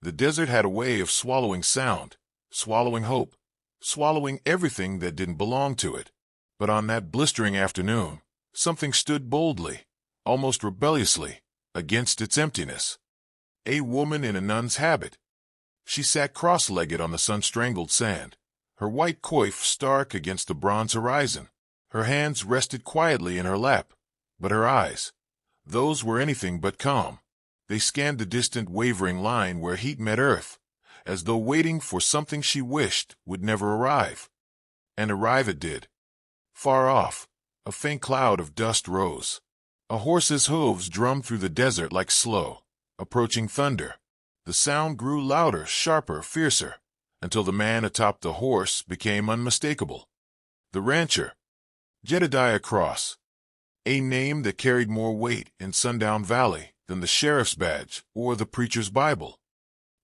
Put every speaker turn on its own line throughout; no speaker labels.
The desert had a way of swallowing sound, swallowing hope, swallowing everything that didn't belong to it. But on that blistering afternoon, something stood boldly, almost rebelliously, against its emptiness. A woman in a nun's habit. She sat cross-legged on the sun-strangled sand, her white coif stark against the bronze horizon. Her hands rested quietly in her lap, but her eyes, those were anything but calm. They scanned the distant wavering line where heat met earth, as though waiting for something she wished would never arrive. And arrive it did. Far off, a faint cloud of dust rose. A horse's hooves drummed through the desert like slow, approaching thunder. The sound grew louder, sharper, fiercer, until the man atop the horse became unmistakable. The rancher, Jedediah Cross, a name that carried more weight in Sundown Valley than the sheriff's badge or the preacher's Bible.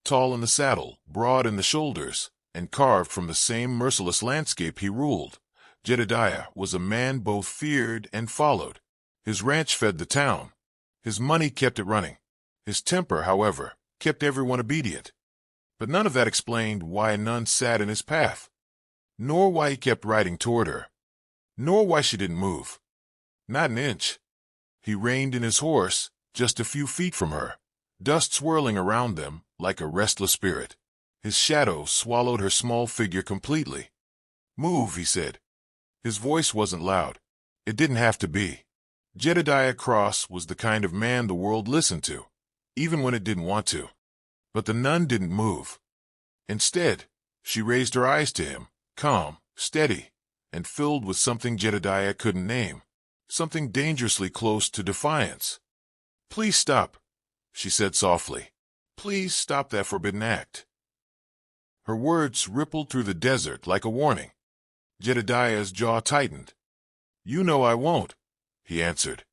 Tall in the saddle, broad in the shoulders, and carved from the same merciless landscape he ruled, Jedediah was a man both feared and followed. His ranch fed the town. His money kept it running. His temper, however, kept everyone obedient. But none of that explained why a nun sat in his path, nor why he kept riding toward her, nor why she didn't move. Not an inch. He reined in his horse just a few feet from her, dust swirling around them like a restless spirit. His shadow swallowed her small figure completely. "Move," he said. His voice wasn't loud. It didn't have to be. Jedediah Cross was the kind of man the world listened to, even when it didn't want to. But the nun didn't move. Instead, she raised her eyes to him, calm, steady, and filled with something Jedediah couldn't name, something dangerously close to defiance. "Please stop," she said softly. "Please stop that forbidden act." Her words rippled through the desert like a warning. Jedediah's jaw tightened. "You know I won't," he answered.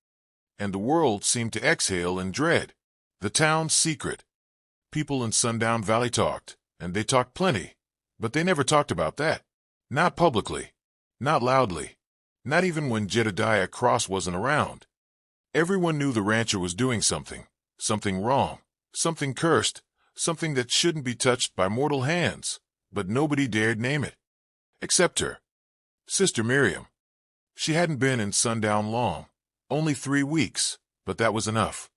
And the world seemed to exhale in dread. The town's secret. People in Sundown Valley talked, and they talked plenty, but they never talked about that. Not publicly. Not loudly. Not even when Jedediah Cross wasn't around. Everyone knew the rancher was doing something wrong, something cursed, something that shouldn't be touched by mortal hands, but nobody dared name it. Except her. Sister Miriam. She hadn't been in Sundown long, only 3 weeks, but that was enough.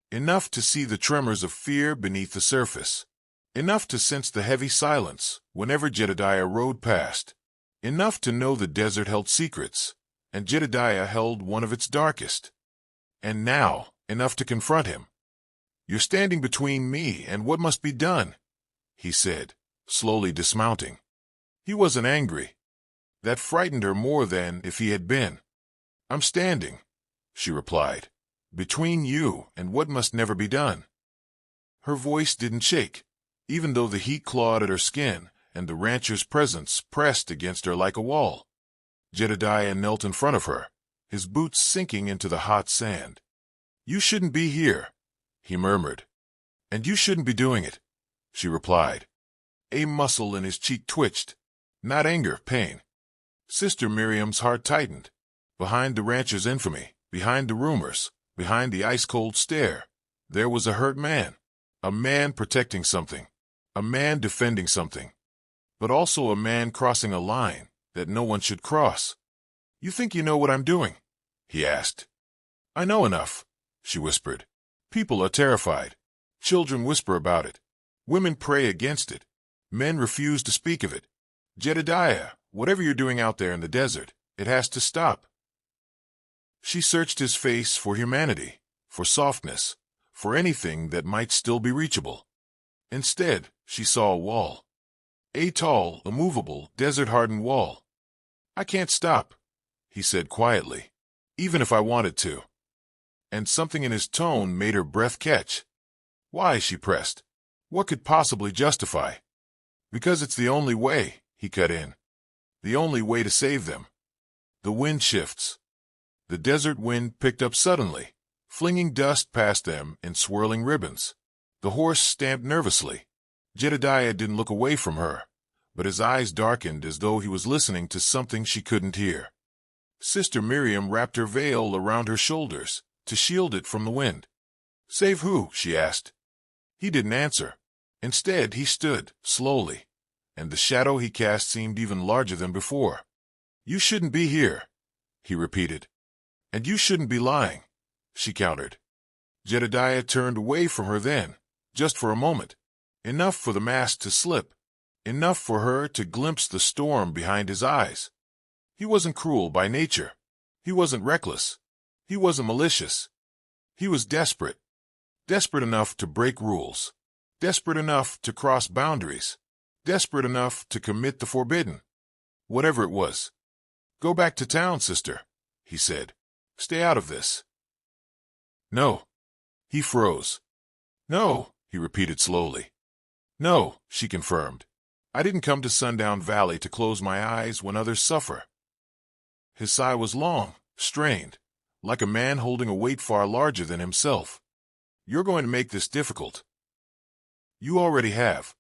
Enough to see the tremors of fear beneath the surface. Enough to sense the heavy silence whenever Jedediah rode past. Enough to know the desert held secrets, and Jedediah held one of its darkest. And now, enough to confront him. "You're standing between me and what must be done," he said, slowly dismounting. He wasn't angry. That frightened her more than if he had been. "I'm standing," she replied, "between you and what must never be done." Her voice didn't shake, even though the heat clawed at her skin and the rancher's presence pressed against her like a wall. Jedediah knelt in front of her, his boots sinking into the hot sand. "You shouldn't be here," he murmured. "And you shouldn't be doing it," she replied. A muscle in his cheek twitched. Not anger, pain. Sister Miriam's heart tightened. Behind the rancher's infamy, behind the rumors, behind the ice-cold stare, there was a hurt man. A man protecting something. A man defending something. But also a man crossing a line that no one should cross. "You think you know what I'm doing?" he asked. "I know enough," she whispered. "People are terrified. Children whisper about it. Women pray against it. Men refuse to speak of it. Jedediah, whatever you're doing out there in the desert, it has to stop." She searched his face for humanity, for softness, for anything that might still be reachable. Instead, she saw a wall. A tall, immovable, desert-hardened wall. "I can't stop," he said quietly, "even if I wanted to." And something in his tone made her breath catch. "Why?" she pressed. "What could possibly justify?" "Because it's the only way," he cut in. "The only way to save them." The wind shifts. The desert wind picked up suddenly, flinging dust past them in swirling ribbons. The horse stamped nervously. Jedediah didn't look away from her, but his eyes darkened as though he was listening to something she couldn't hear. Sister Miriam wrapped her veil around her shoulders to shield it from the wind. "Save who?" she asked. He didn't answer. Instead, he stood, slowly, and the shadow he cast seemed even larger than before. "You shouldn't be here," he repeated. "And you shouldn't be lying," she countered. Jedediah turned away from her then, just for a moment. Enough for the mask to slip. Enough for her to glimpse the storm behind his eyes. He wasn't cruel by nature. He wasn't reckless. He wasn't malicious. He was desperate. Desperate enough to break rules. Desperate enough to cross boundaries. Desperate enough to commit the forbidden. Whatever it was. "Go back to town, sister," he said. "Stay out of this." "No." He froze. "No," he repeated slowly. "No," she confirmed. "I didn't come to Sundown Valley to close my eyes when others suffer." His sigh was long, strained, like a man holding a weight far larger than himself. "You're going to make this difficult." "You already have."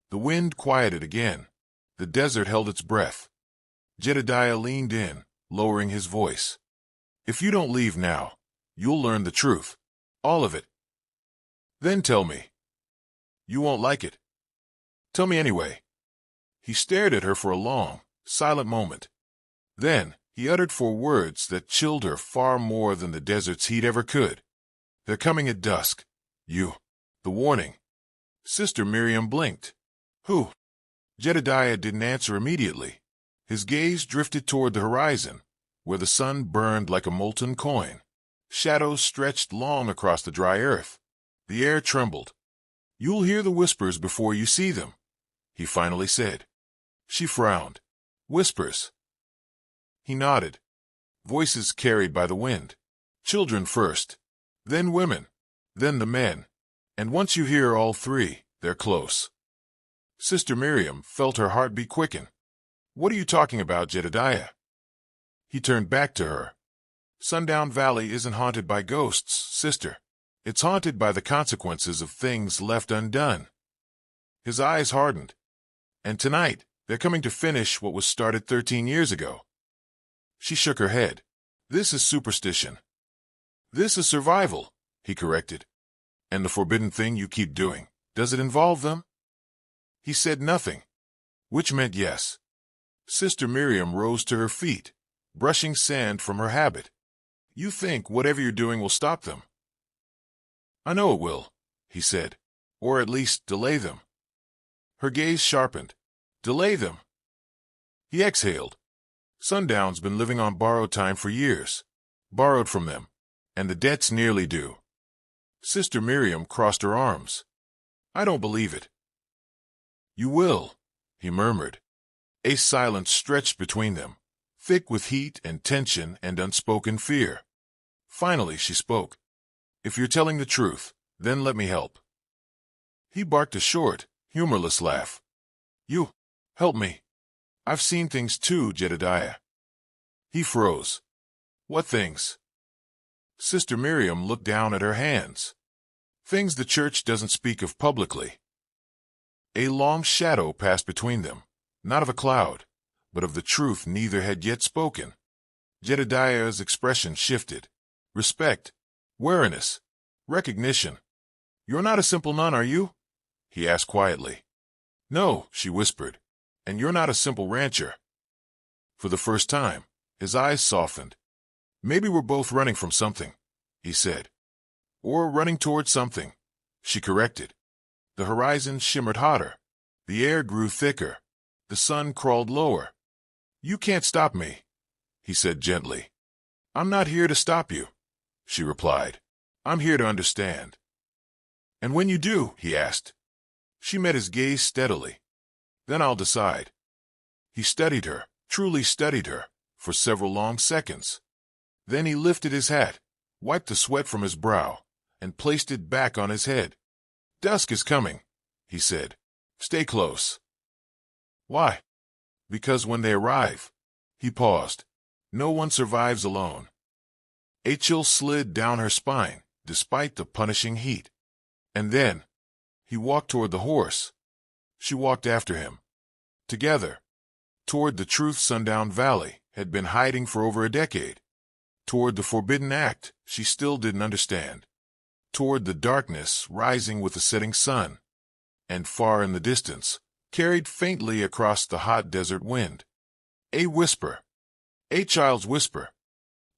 The wind quieted again. The desert held its breath. Jedediah leaned in, lowering his voice. "If you don't leave now, you'll learn the truth. All of it. Then tell me. You won't like it. Tell me anyway." He stared at her for a long, silent moment. Then he uttered 4 words that chilled her far more than the desert's heat ever could. "They're coming at dusk. You." The warning. Sister Miriam blinked. "Who?" Jedediah didn't answer immediately. His gaze drifted toward the horizon, where the sun burned like a molten coin. Shadows stretched long across the dry earth. The air trembled. "You'll hear the whispers before you see them," he finally said. She frowned. "Whispers?" He nodded. "Voices carried by the wind. Children first, then women, then the men. And once you hear all 3, they're close." Sister Miriam felt her heartbeat quicken. "What are you talking about, Jedediah?" He turned back to her. "Sundown Valley isn't haunted by ghosts, sister. It's haunted by the consequences of things left undone." His eyes hardened. "And tonight, they're coming to finish what was started 13 years ago." She shook her head. "This is superstition." "This is survival," he corrected. "And the forbidden thing you keep doing, does it involve them?" He said nothing, which meant yes. Sister Miriam rose to her feet, brushing sand from her habit. "You think whatever you're doing will stop them?" "I know it will," he said. "Or at least delay them." Her gaze sharpened. "Delay them?" He exhaled. "Sundown's been living on borrowed time for years. Borrowed from them. And the debt's nearly due." Sister Miriam crossed her arms. "I don't believe it." "You will," he murmured. A silence stretched between them, thick with heat and tension and unspoken fear. Finally she spoke. "If you're telling the truth, then let me help." He barked a short, humorless laugh. "You help me. I've seen things too, Jedediah." He froze. "What things?" Sister Miriam looked down at her hands. "Things the church doesn't speak of publicly." A long shadow passed between them, not of a cloud, but of the truth neither had yet spoken. Jedediah's expression shifted. Respect, wariness, recognition. "You're not a simple nun, are you?" he asked quietly. "No," she whispered. "And you're not a simple rancher." For the first time, his eyes softened. "Maybe we're both running from something," he said. "Or running toward something," she corrected. The horizon shimmered hotter. The air grew thicker. The sun crawled lower. "You can't stop me," he said gently. "I'm not here to stop you," she replied. "I'm here to understand." "And when you do," he asked. She met his gaze steadily. "Then I'll decide." He studied her, truly studied her, for several long seconds. Then he lifted his hat, wiped the sweat from his brow, and placed it back on his head. "Dusk is coming," he said. "Stay close." "Why?" "Because when they arrive—" He paused. "No one survives alone." A chill slid down her spine, despite the punishing heat. And then he walked toward the horse. She walked after him. Together. Toward the truth Sundown Valley had been hiding for over a decade. Toward the forbidden act she still didn't understand. Toward the darkness rising with the setting sun. and far in the distance, carried faintly across the hot desert wind. A whisper. A child's whisper.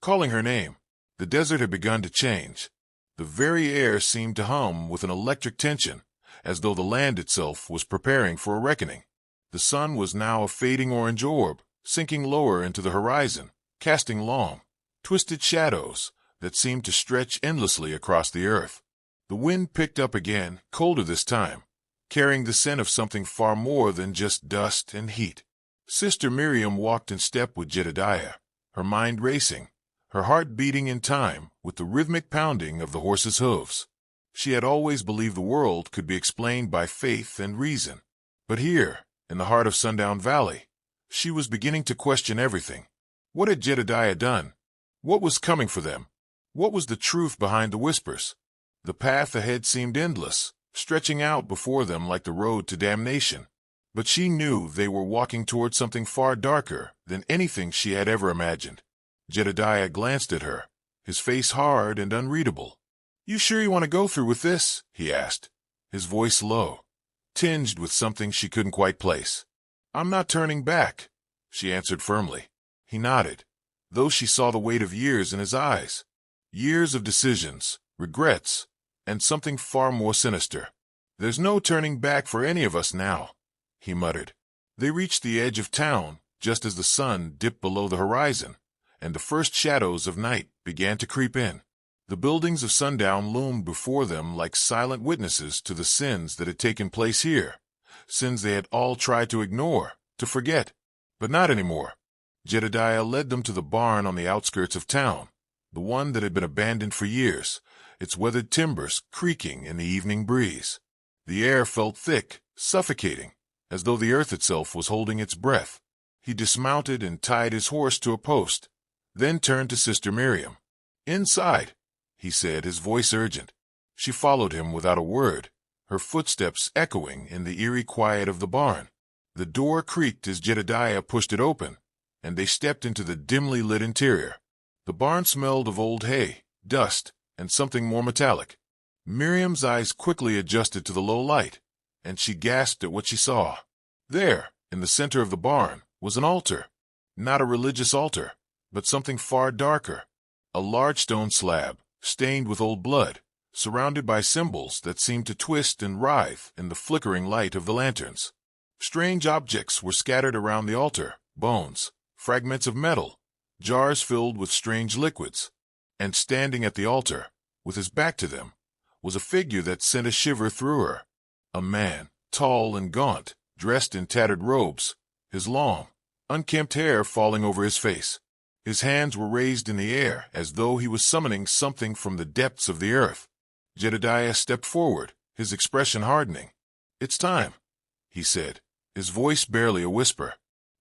Calling her name. The desert had begun to change. The very air seemed to hum with an electric tension, as though the land itself was preparing for a reckoning. The sun was now a fading orange orb, sinking lower into the horizon, casting long, twisted shadows that seemed to stretch endlessly across the earth. The wind picked up again, colder this time, carrying the scent of something far more than just dust and heat. Sister Miriam walked in step with Jedediah, her mind racing, her heart beating in time with the rhythmic pounding of the horse's hooves. She had always believed the world could be explained by faith and reason. But here, in the heart of Sundown Valley, she was beginning to question everything. What had Jedediah done? What was coming for them? What was the truth behind the whispers? The path ahead seemed endless, stretching out before them like the road to damnation. But she knew they were walking toward something far darker than anything she had ever imagined. Jedediah glanced at her, his face hard and unreadable. "You sure you want to go through with this?" he asked, his voice low, tinged with something she couldn't quite place. "I'm not turning back," she answered firmly. He nodded, though she saw the weight of years in his eyes. Years of decisions, regrets, and something far more sinister. "There's no turning back for any of us now," he muttered. They reached the edge of town just as the sun dipped below the horizon, and the first shadows of night began to creep in. The buildings of Sundown loomed before them like silent witnesses to the sins that had taken place here, sins they had all tried to ignore, to forget. But not anymore. Jedediah led them to the barn on the outskirts of town, the one that had been abandoned for years, its weathered timbers creaking in the evening breeze. The air felt thick, suffocating, as though the earth itself was holding its breath. He dismounted and tied his horse to a post, then turned to Sister Miriam. "Inside," he said, his voice urgent. She followed him without a word, her footsteps echoing in the eerie quiet of the barn. The door creaked as Jedediah pushed it open, and they stepped into the dimly lit interior. The barn smelled of old hay, dust, and something more metallic. Miriam's eyes quickly adjusted to the low light, and she gasped at what she saw. There, in the center of the barn, was an altar. Not a religious altar, but something far darker. A large stone slab, stained with old blood, surrounded by symbols that seemed to twist and writhe in the flickering light of the lanterns. Strange objects were scattered around the altar, bones, fragments of metal, jars filled with strange liquids. And standing at the altar, with his back to them, was a figure that sent a shiver through her. A man, tall and gaunt, dressed in tattered robes, his long, unkempt hair falling over his face. His hands were raised in the air as though he was summoning something from the depths of the earth. Jedediah stepped forward, his expression hardening. "It's time," he said, his voice barely a whisper.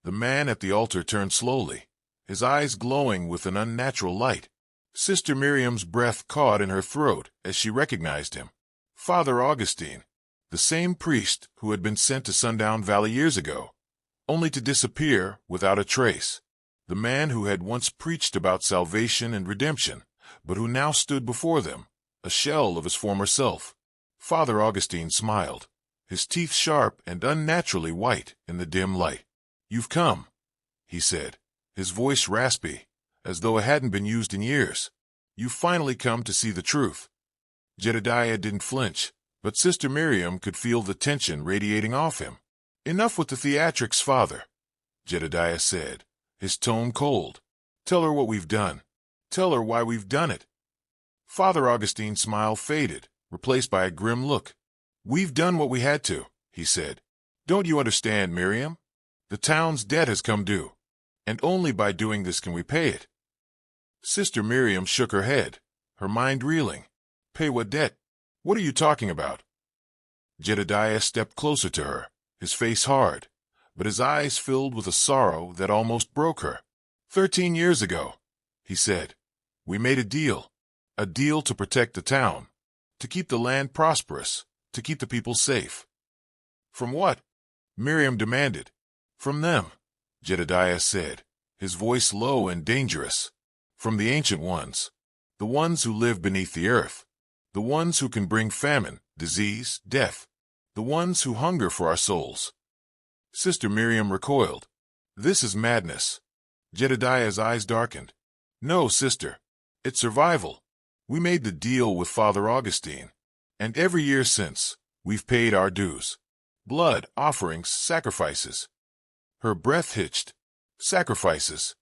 The man at the altar turned slowly, his eyes glowing with an unnatural light. Sister Miriam's breath caught in her throat as she recognized him. Father Augustine, the same priest who had been sent to Sundown Valley years ago, only to disappear without a trace. The man who had once preached about salvation and redemption, but who now stood before them, a shell of his former self. Father Augustine smiled, his teeth sharp and unnaturally white in the dim light. "You've come," he said, his voice raspy, as though it hadn't been used in years. "You've finally come to see the truth." Jedediah didn't flinch, but Sister Miriam could feel the tension radiating off him. "Enough with the theatrics, Father," Jedediah said, his tone cold. "Tell her what we've done. Tell her why we've done it." Father Augustine's smile faded, replaced by a grim look. "We've done what we had to," he said. "Don't you understand, Miriam? The town's debt has come due, and only by doing this can we pay it." Sister Miriam shook her head, her mind reeling. "Pay what debt? What are you talking about?" Jedediah stepped closer to her, his face hard, but his eyes filled with a sorrow that almost broke her. 13 years ago," he said, "we made a deal to protect the town, to keep the land prosperous, to keep the people safe." "From what?" Miriam demanded. "From them," Jedediah said, his voice low and dangerous. "From the ancient ones, the ones who live beneath the earth, the ones who can bring famine, disease, death, the ones who hunger for our souls. Sister Miriam recoiled. This is madness. Jedediah's eyes darkened. No, sister. It's survival. We made the deal with Father Augustine, and every year since, we've paid our dues. Blood, offerings, sacrifices. Her breath hitched. Sacrifices.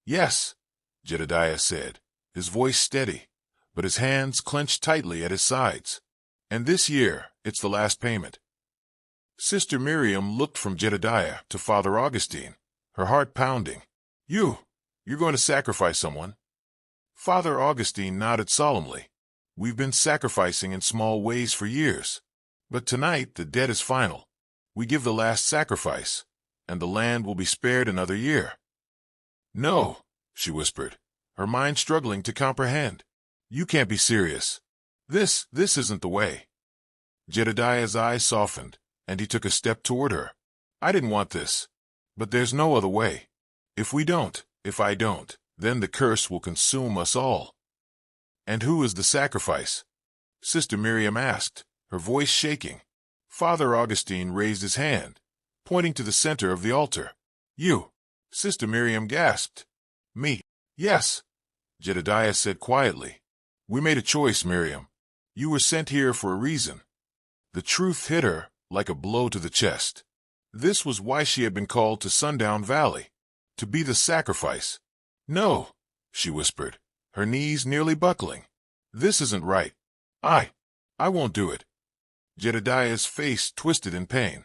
Yes, Jedediah said, his voice steady, but his hands clenched tightly at his sides. And this year, it's the last payment. Sister Miriam looked from Jedediah to Father Augustine, her heart pounding. You're going to sacrifice someone? Father Augustine nodded solemnly. We've been sacrificing in small ways for years. But tonight the debt is final. We give the last sacrifice, and the land will be spared another year. No, she whispered, her mind struggling to comprehend. You can't be serious. This isn't the way. Jedediah's eyes softened, and he took a step toward her. I didn't want this, but there's no other way. If I don't, then the curse will consume us all. And who is the sacrifice? Sister Miriam asked, her voice shaking. Father Augustine raised his hand, pointing to the center of the altar. You. Sister Miriam gasped. Me. Yes, Jedediah said quietly. We made a choice, Miriam. You were sent here for a reason. The truth hit her like a blow to the chest. This was why she had been called to Sundown Valley, to be the sacrifice. No, she whispered, her knees nearly buckling. This isn't right. I won't do it. Jedediah's face twisted in pain.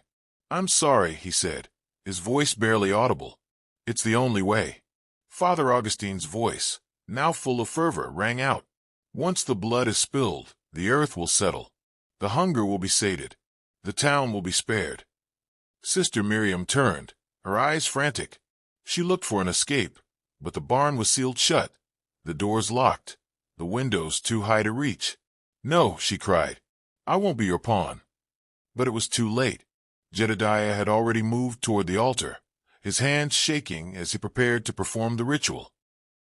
I'm sorry, he said, his voice barely audible. It's the only way. Father Augustine's voice, now full of fervor, rang out. Once the blood is spilled, the earth will settle. The hunger will be sated. The town will be spared. Sister Miriam turned, her eyes frantic. She looked for an escape, but the barn was sealed shut, the doors locked, the windows too high to reach. No, she cried. I won't be your pawn. But it was too late. Jedediah had already moved toward the altar, his hands shaking as he prepared to perform the ritual.